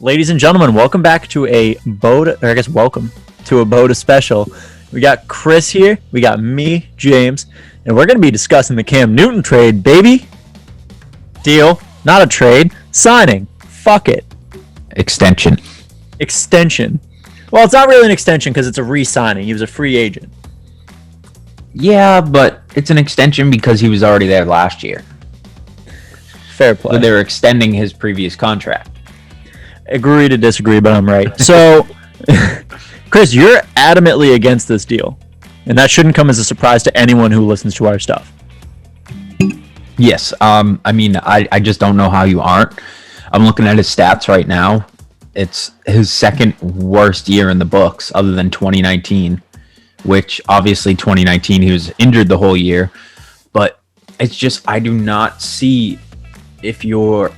Ladies and gentlemen, welcome back to a Boda, or I guess welcome to a Boda special. We got Chris here, we got me, James, and we're going to be discussing the Cam Newton trade, baby. Deal, not a trade, signing. Fuck it. Extension. Well, it's not really an extension because it's a re-signing. He was a free agent. Yeah, but it's an extension because he was already there last year. Fair play. So they're extending his previous contract. Agree to disagree, but I'm right. So, Chris, you're adamantly against this deal, and that shouldn't come as a surprise to anyone who listens to our stuff. Yes. I just don't know how you aren't. I'm looking at his stats right now. It's his second worst year in the books other than 2019, which obviously 2019 he was injured the whole year. But it's just, I do not see, if you're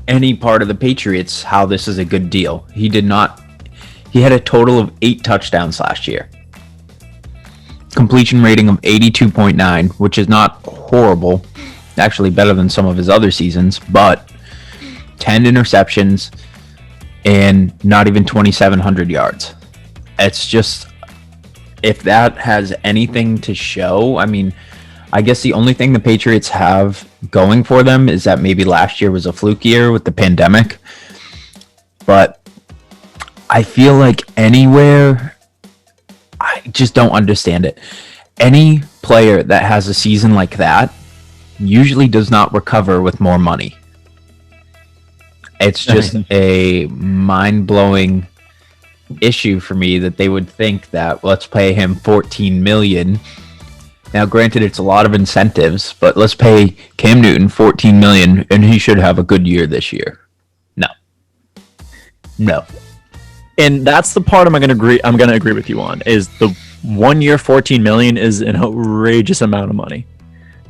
any part of the Patriots, how this is a good deal. He had a total of 8 touchdowns last year. Completion rating of 82.9, which is not horrible. Actually better than some of his other seasons, but 10 interceptions and not even 2,700 yards. It's just, if that has anything to show, I guess the only thing the Patriots have going for them is that maybe last year was a fluke year with the pandemic. But I feel like anywhere, I just don't understand it. Any player that has a season like that usually does not recover with more money. It's just a mind-blowing issue for me that they would think that let's pay him $14 million. Now, granted, it's a lot of incentives, but let's pay Cam Newton $14 million, and he should have a good year this year. No. And that's the part I'm going to agree with you on. Is the 1 year $14 million is an outrageous amount of money,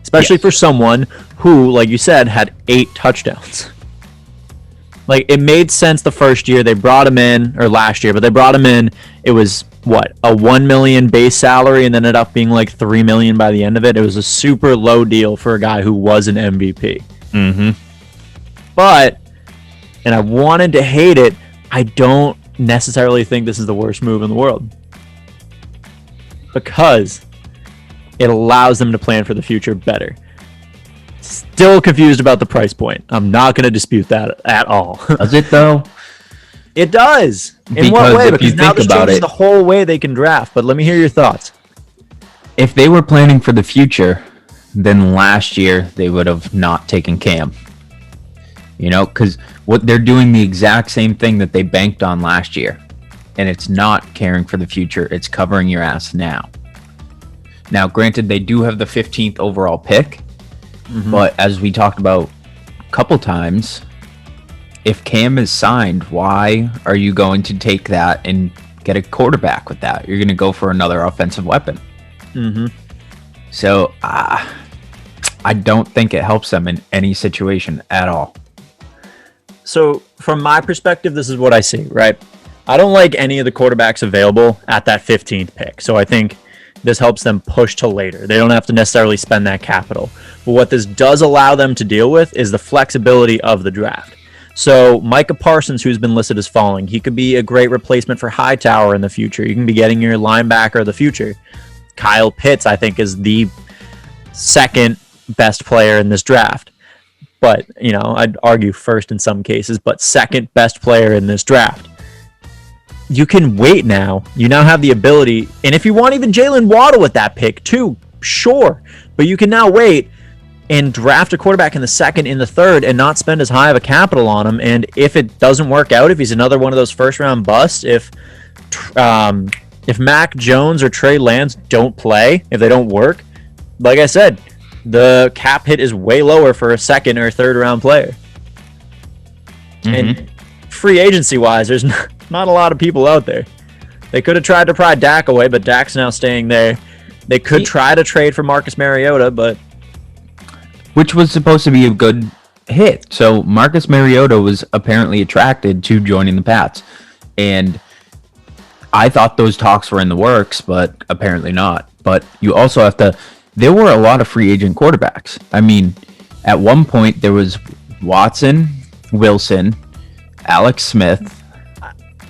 especially for someone who, like you said, had 8 touchdowns. Like, it made sense the first year they brought him in, or last year, but they brought him in. It was what, a $1 million base salary, and then ended up being like $3 million by the end of it. It was a super low deal for a guy who was an MVP. Mm-hmm. But, and I wanted to hate it, I don't necessarily think this is the worst move in the world, because it allows them to plan for the future better. Still confused about the price point. I'm not going to dispute that at all. Does it though? It does. In what way? Because now this changes the whole way they can draft. But let me hear your thoughts. If they were planning for the future, then last year they would have not taken Cam. Because what they're doing the exact same thing that they banked on last year. And it's not caring for the future. It's covering your ass now. Now, granted, they do have the 15th overall pick. Mm-hmm. But as we talked about a couple times, if Cam is signed, why are you going to take that and get a quarterback with that? You're going to go for another offensive weapon. Mm-hmm. So I don't think it helps them in any situation at all. So from my perspective, this is what I see, right? I don't like any of the quarterbacks available at that 15th pick. So I think this helps them push to later. They don't have to necessarily spend that capital. But what this does allow them to deal with is the flexibility of the draft. So Micah Parsons, who's been listed as falling, he could be a great replacement for Hightower in the future. You can be getting your linebacker of the future. Kyle Pitts, I think, is the second best player in this draft. But, I'd argue first in some cases, but second best player in this draft. You can wait now. You now have the ability, and if you want even Jalen Waddle with that pick too, sure. But you can now wait and draft a quarterback in the second, in the third, and not spend as high of a capital on him. And if it doesn't work out, if he's another one of those first-round busts, if Mac Jones or Trey Lance don't play, if they don't work, like I said, the cap hit is way lower for a second or third-round player. Mm-hmm. And free agency-wise, there's not a lot of people out there. They could have tried to pry Dak away, but Dak's now staying there. They could try to trade for Marcus Mariota, but... Which was supposed to be a good hit. So Marcus Mariota was apparently attracted to joining the Pats. And I thought those talks were in the works, but apparently not. But you also have to... There were a lot of free agent quarterbacks. At one point, there was Watson, Wilson, Alex Smith.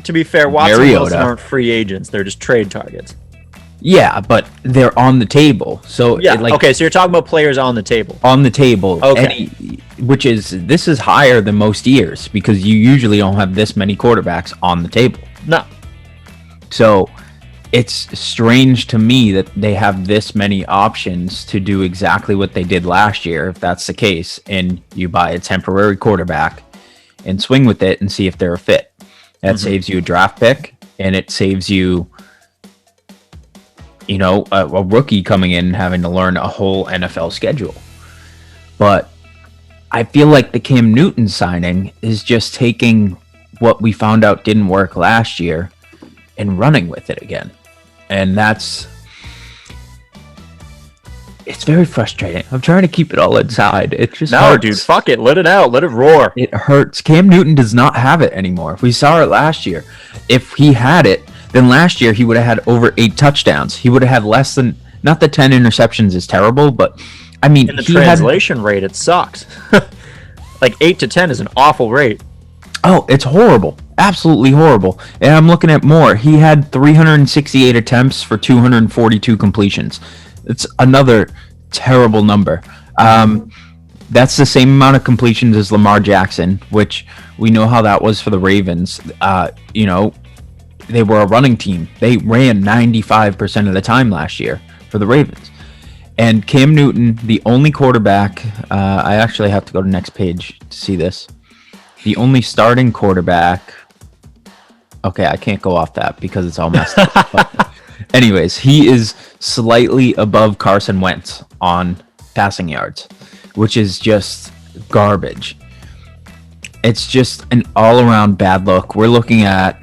To be fair, Watson and Mariota. Wilson aren't free agents. They're just trade targets. Yeah, but they're on the table. So Yeah. Okay, so you're talking about players on the table. On the table. Okay. This is higher than most years because you usually don't have this many quarterbacks on the table. No. So it's strange to me that they have this many options to do exactly what they did last year, if that's the case, and you buy a temporary quarterback and swing with it and see if they're a fit. That saves you a draft pick, and it saves you, a rookie coming in and having to learn a whole NFL schedule. But I feel like the Cam Newton signing is just taking what we found out didn't work last year and running with it again. And it's very frustrating. I'm trying to keep it all inside. It just hurts. Dude, fuck it. Let it out. Let it roar. It hurts. Cam Newton does not have it anymore. We saw it last year. If he had it, then last year he would have had over 8 touchdowns. He would have had less than, not that 10 interceptions is terrible, but I mean, in the translation rate, it sucks. Like 8 to 10 is an awful rate. Oh, it's horrible. Absolutely horrible. And I'm looking at more. He had 368 attempts for 242 completions. It's another terrible number. That's the same amount of completions as Lamar Jackson, which we know how that was for the Ravens. They were a running team. They ran 95% of the time last year for the Ravens. And Cam Newton, the only quarterback, I actually have to go to the next page to see this. The only starting quarterback. Okay, I can't go off that because it's all messed up. But anyways, he is slightly above Carson Wentz on passing yards, which is just garbage. It's just an all-around bad look. We're looking at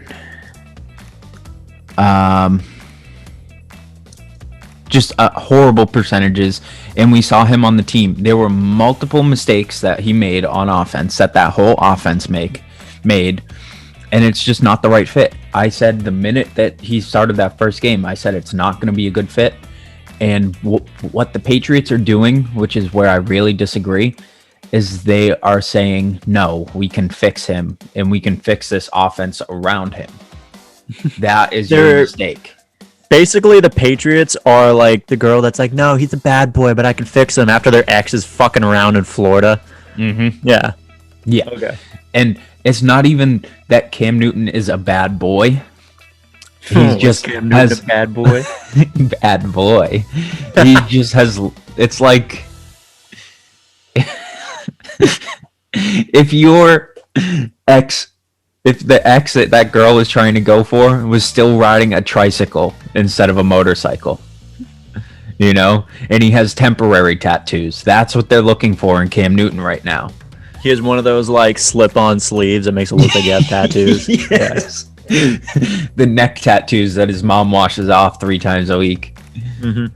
just horrible percentages, and we saw him on the team. There were multiple mistakes that he made on offense that whole offense made, and it's just not the right fit. I said the minute that he started that first game, I said it's not going to be a good fit. And what the Patriots are doing, which is where I really disagree, is they are saying, no, we can fix him, and we can fix this offense around him. That is your mistake. Basically, the Patriots are like the girl that's like, no, he's a bad boy, but I can fix him after their ex is fucking around in Florida. Mm-hmm. Yeah. Yeah. Okay. And it's not even that Cam Newton is a bad boy. He's just Cam Newton a bad boy. Bad boy. He just has. It's like if your ex. If the ex that girl was trying to go for was still riding a tricycle instead of a motorcycle, and he has temporary tattoos. That's what they're looking for in Cam Newton right now. He has one of those like slip-on sleeves that makes it look like he has tattoos. Yes. The neck tattoos that his mom washes off 3 times a week. Mm-hmm.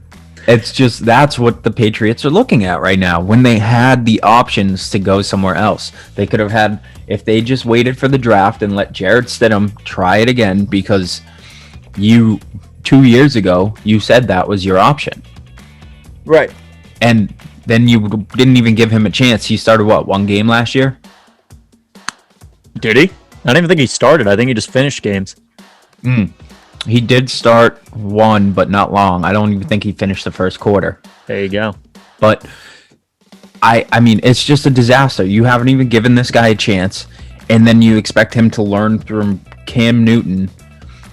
It's just, that's what the Patriots are looking at right now. When they had the options to go somewhere else, they could have had, if they just waited for the draft and let Jarrett Stidham try it again, because 2 years ago, you said that was your option. Right. And then you didn't even give him a chance. He started, 1 game last year? Did he? I don't even think he started. I think he just finished games. He did start 1, but not long. I don't even think he finished the first quarter. There you go. But I mean, it's just a disaster. You haven't even given this guy a chance, and then you expect him to learn from Cam Newton,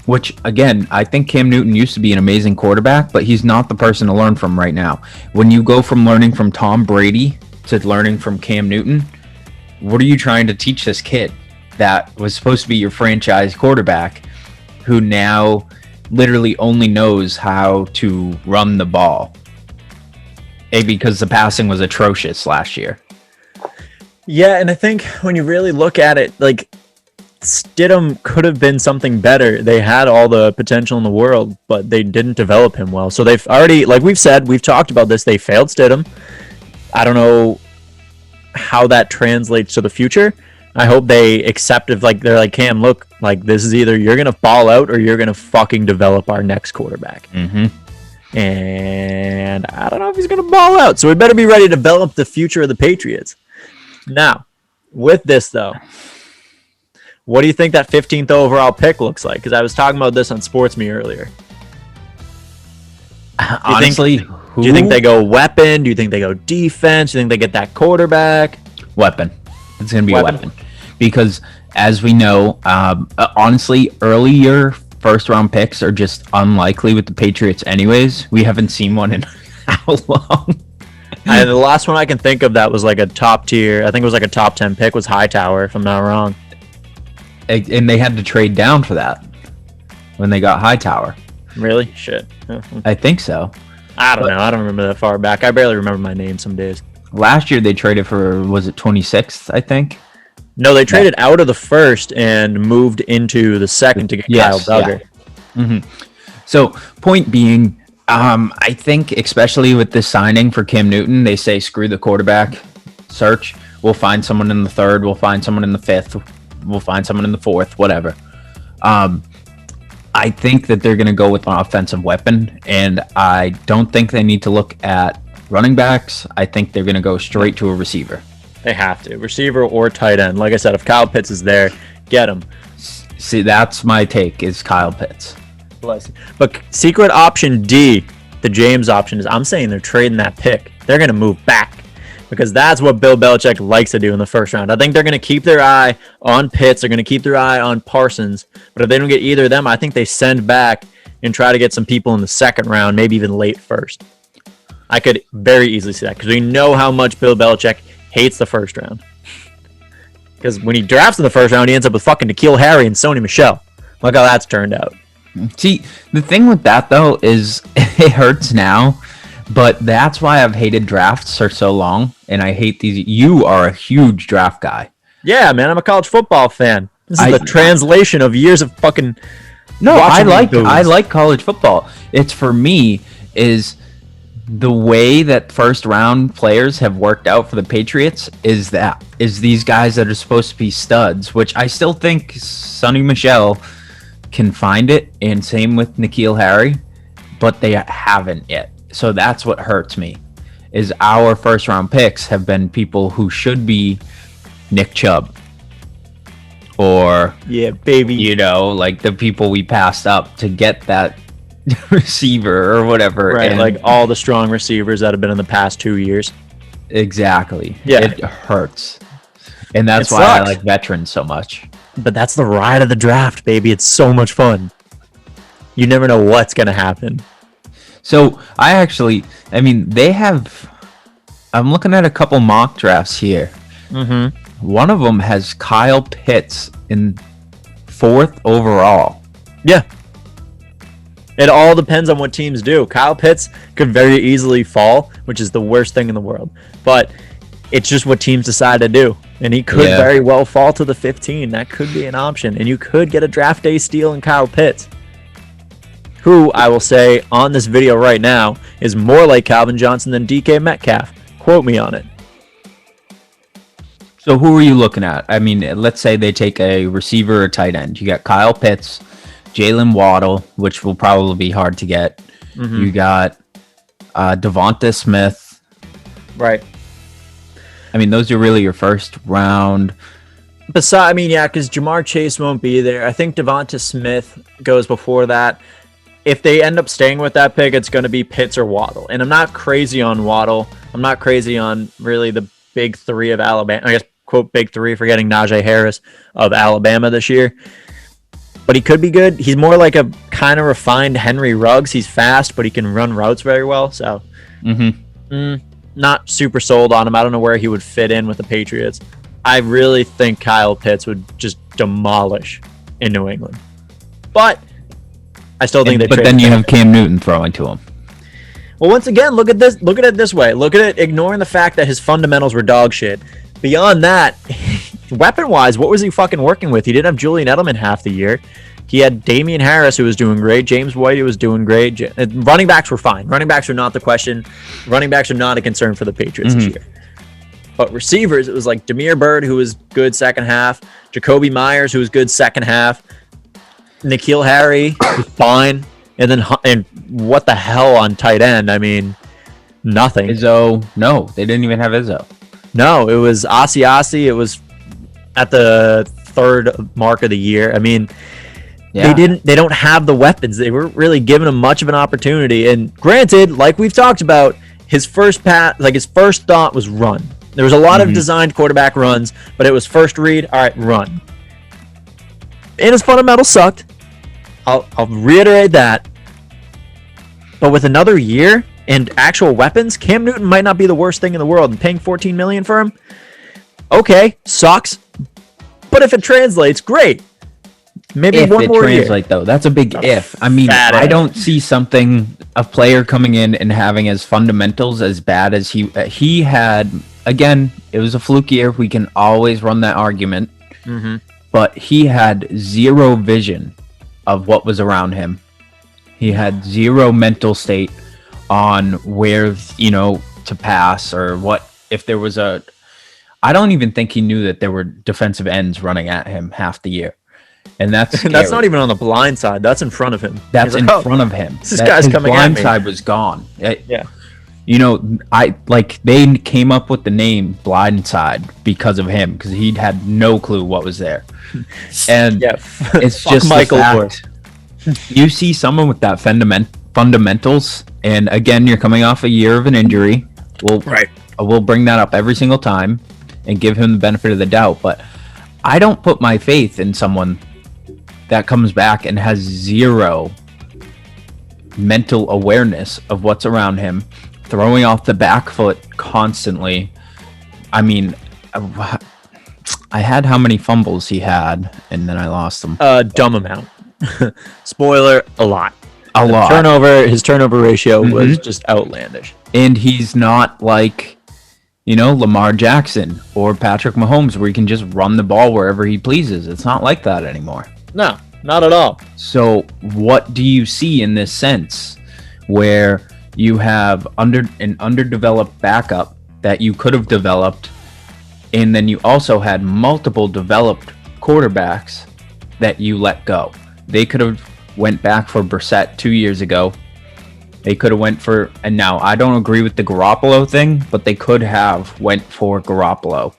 which, again, I think Cam Newton used to be an amazing quarterback, but he's not the person to learn from right now. When you go from learning from Tom Brady to learning from Cam Newton, what are you trying to teach this kid that was supposed to be your franchise quarterback, who now literally only knows how to run the ball? Because the passing was atrocious last year. Yeah, and I think when you really look at it, like, Stidham could have been something better. They had all the potential in the world, but they didn't develop him well. So they've already, like we've said, we've talked about this, they failed Stidham. I don't know how that translates to the future. I hope they accept it. Like, they're like, Cam, look, like, this is either you're going to ball out or you're going to fucking develop our next quarterback. Mm-hmm. And I don't know if he's going to ball out. So we better be ready to develop the future of the Patriots. Now, with this, though, What do you think that 15th overall pick looks like? Because I was talking about this on Sports Me earlier. Honestly, do you think they go weapon? Do you think they go defense? Do you think they get that quarterback? Weapon. It's going to be a weapon. Because as we know, honestly, earlier first-round picks are just unlikely with the Patriots anyways. We haven't seen one in how long? The last one I can think of that was like a top tier, I think it was like a top 10 pick, was Hightower, if I'm not wrong. And they had to trade down for that when they got Hightower. Really? Shit. I think so. I don't know. I don't remember that far back. I barely remember my name some days. Last year they traded for, was it 26th, I think? No, they traded out of the first and moved into the second to get Kyle Duggar. Yeah. Mm-hmm. So, point being, I think especially with this signing for Cam Newton, they say screw the quarterback search. We'll find someone in the third. We'll find someone in the fifth. We'll find someone in the fourth, whatever. I think that they're going to go with an offensive weapon, and I don't think they need to look at running backs. I think they're going to go straight to a receiver. They have to. Receiver or tight end. Like I said, if Kyle Pitts is there, get him. See, that's my take, is Kyle Pitts. Bless you. But secret option D, the James option, is I'm saying they're trading that pick. They're going to move back because that's what Bill Belichick likes to do in the first round. I think they're going to keep their eye on Pitts. They're going to keep their eye on Parsons. But if they don't get either of them, I think they send back and try to get some people in the second round, maybe even late first. I could very easily see that because we know how much Bill Belichick hates the first round. Because when he drafts in the first round, he ends up with fucking N'Keal Harry and Sony Michel. Look how that's turned out. See, the thing with that, though, is it hurts now, but that's why I've hated drafts for so long, and I hate these. You are a huge draft guy. Yeah, man, I'm a college football fan. This is the translation of years of fucking... No, I like college football. It's, for me, is the way that first round players have worked out for the Patriots is these guys that are supposed to be studs, which I still think Sonny Michel can find it, and same with N'Keal Harry, but they haven't yet. So that's what hurts me, is our first round picks have been people who should be Nick Chubb or, yeah, baby, you know, like the people we passed up to get that receiver or whatever. Right, and like all the strong receivers that have been in the past 2 years. Exactly. Yeah. It hurts. And that's why I like veterans so much. But that's the ride of the draft, baby. It's so much fun. You never know what's going to happen. So, I'm looking at a couple mock drafts here. Mm-hmm. One of them has Kyle Pitts in 4th overall. Yeah. It all depends on what teams do. Kyle Pitts could very easily fall, which is the worst thing in the world. But it's just what teams decide to do. And he could very well fall to the 15. That could be an option. And you could get a draft day steal in Kyle Pitts, who I will say on this video right now is more like Calvin Johnson than DK Metcalf. Quote me on it. So who are you looking at? I mean, let's say they take a receiver or tight end. You got Kyle Pitts, Jalen Waddle, which will probably be hard to get. Mm-hmm. You got Devonta Smith. Right. I mean, those are really your first round. Because Jamar Chase won't be there. I think Devonta Smith goes before that. If they end up staying with that pick, it's going to be Pitts or Waddle. And I'm not crazy on Waddle. I'm not crazy on really the big three of Alabama. I guess, quote, big three, forgetting Najee Harris of Alabama this year. But he could be good. He's more like a kind of refined Henry Ruggs. He's fast, but he can run routes very well. So, not super sold on him. I don't know where he would fit in with the Patriots. I really think Kyle Pitts would just demolish in New England. But I still think But then you have Cam Newton throwing to him. Well, once again, look at this. Look at it this way. Look at it, ignoring the fact that his fundamentals were dog shit. Beyond that, weapon-wise, what was he fucking working with? He didn't have Julian Edelman half the year. He had Damian Harris, who was doing great. James White, who was doing great. Running backs were fine. Running backs are not the question. Running backs are not a concern for the Patriots this year. But receivers, it was like Damiere Byrd, who was good second half. Jacoby Myers, who was good second half. N'Keal Harry was fine. And what the hell on tight end? I mean, nothing. Izzo, no, they didn't even have Izzo. No, it was Asiasi. It was at the third mark of the year. I mean, Yeah. they don't have the weapons. They weren't really giving him much of an opportunity. And granted, like we've talked about, his first thought was run. There was a lot of designed quarterback runs, but it was first read, all right, run. And his fundamentals sucked. I'll reiterate that. But with another year and actual weapons, Cam Newton might not be the worst thing in the world. And paying $14 million for him, okay, sucks. But if it translates, great. Maybe if one it more translate, year. Though, that's a big if. I mean, I don't see a player coming in and having his fundamentals as bad as he had. Again, it was a fluke year. We can always run that argument. But he had zero vision of what was around him. He had zero mental state on where, to pass or what. If there was I don't even think he knew that there were defensive ends running at him half the year. And that's that's not even on the blind side. That's in front of him. That's in front of him. This guy's coming at me. Blind side was gone. Yeah. They came up with the name Blind Side because of him, because he had no clue what was there. And it's just Michael. You see someone with that fundamentals, and again, you're coming off a year of an injury. We'll bring that up every single time and give him the benefit of the doubt. But I don't put my faith in someone that comes back and has zero mental awareness of what's around him, throwing off the back foot constantly. I mean, I had how many fumbles he had, and then I lost them. Dumb amount. Spoiler, a lot. His turnover ratio was just outlandish. And he's not like, Lamar Jackson or Patrick Mahomes, where he can just run the ball wherever he pleases. It's not like that anymore. No, not at all. So what do you see in this sense where you have an underdeveloped backup that you could have developed, and then you also had multiple developed quarterbacks that you let go? They could have went back for Brissett 2 years ago. They could have went for, and now I don't agree with the Garoppolo thing, but they could have went for Garoppolo.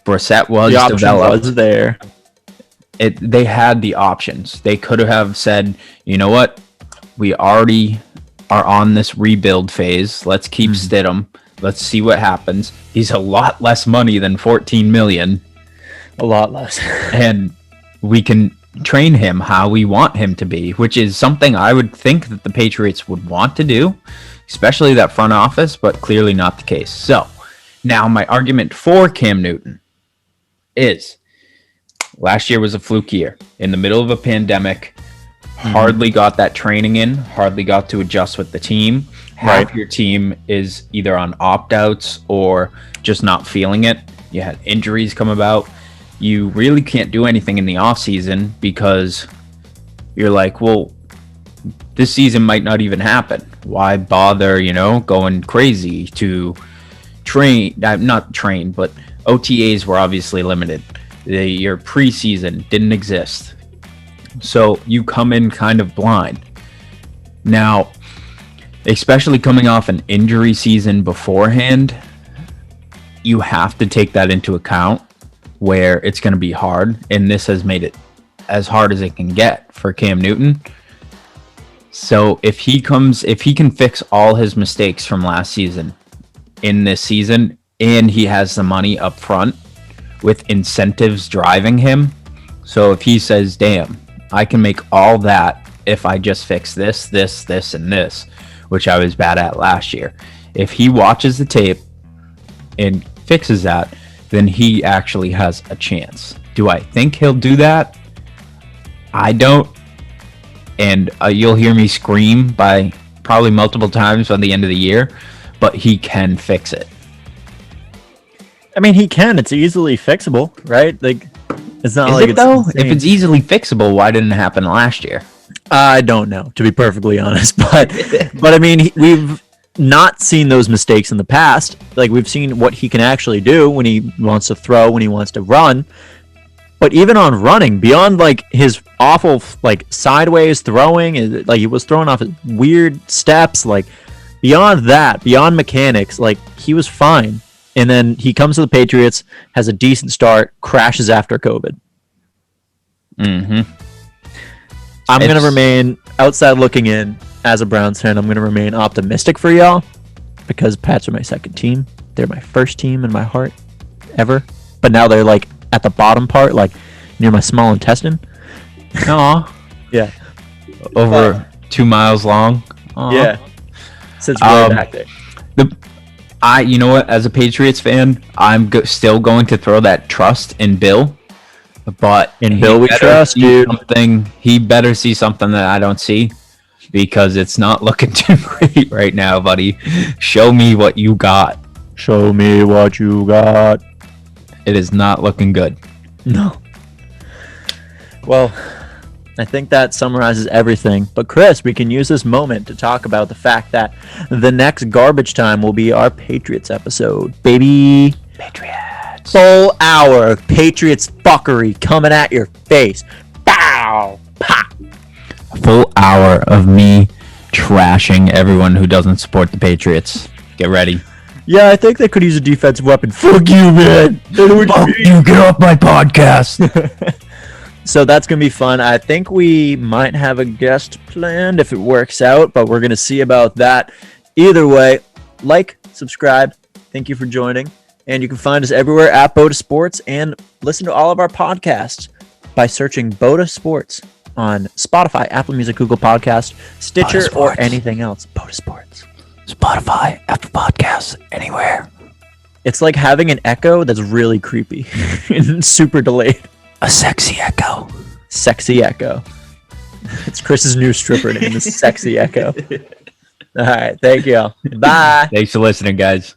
Brissett was developed. Was there. They had the options. They could have said, you know what? We already are on this rebuild phase. Let's keep Stidham. Let's see what happens. He's a lot less money than $14 million. A lot less. And we can train him how we want him to be, which is something I would think that the Patriots would want to do, especially that front office, but clearly not the case. So now my argument for Cam Newton is last year was a fluke year in the middle of a pandemic. Hardly got that training in, hardly got to adjust with the team. Half your team is either on opt-outs or just not feeling it. You had injuries come about. You really can't do anything in the offseason because you're like, well, this season might not even happen. Why bother, going crazy to train? Not train, but OTAs were obviously limited. Your preseason didn't exist. So you come in kind of blind. Now, especially coming off an injury season beforehand, you have to take that into account, where it's going to be hard, and this has made it as hard as it can get for Cam Newton. So if he can fix all his mistakes from last season in this season, and he has the money up front with incentives driving him, so if he says, damn, I can make all that if I just fix this, this, this, and this, which I was bad at last year. If he watches the tape and fixes that, then he actually has a chance. Do I think he'll do that? I don't. And you'll hear me scream by probably multiple times by the end of the year, but he can fix it. I mean, he can. It's easily fixable, right? Like, it's not like it's though. Insane. If it's easily fixable, why didn't it happen last year? I don't know, to be perfectly honest. But I mean, we've not seen those mistakes in the past. Like, we've seen what he can actually do when he wants to throw, when he wants to run. But even on running, beyond like his awful like sideways throwing, like he was throwing off his weird steps, like beyond that, beyond mechanics, like he was fine. And then he comes to the Patriots, has a decent start, crashes after COVID. Mm-hmm. I'm going to remain outside looking in as a Browns fan. I'm going to remain optimistic for y'all because Pats are my second team. They're my first team in my heart ever. But now they're like at the bottom part, like near my small intestine. Aw. Yeah. Over 2 miles long. Aw. Yeah. Sits way back there. You know what? As a Patriots fan, I'm still going to throw that trust in Bill. But in Bill we trust, dude. He better see something that I don't see, because it's not looking too great right now, buddy. Show me what you got. Show me what you got. It is not looking good. No. Well, I think that summarizes everything. But Chris, we can use this moment to talk about the fact that the next garbage time will be our Patriots episode. Baby. Patriots. Full hour of Patriots fuckery coming at your face. Bow! Pop! A full hour of me trashing everyone who doesn't support the Patriots. Get ready. Yeah, I think they could use a defensive weapon. Fuck you, man. Fuck you, get off my podcast. So that's going to be fun. I think we might have a guest planned if it works out, but we're going to see about that. Either way, like, subscribe. Thank you for joining. And you can find us everywhere at Boda Sports, and listen to all of our podcasts by searching Boda Sports on Spotify, Apple Music, Google Podcast, Stitcher, or anything else. Boda Sports. Spotify, Apple Podcasts, anywhere. It's like having an echo that's really creepy and super delayed. A sexy echo. Sexy Echo. It's Chris's new stripper name, is Sexy Echo. All right. Thank you all. Bye. Thanks for listening, guys.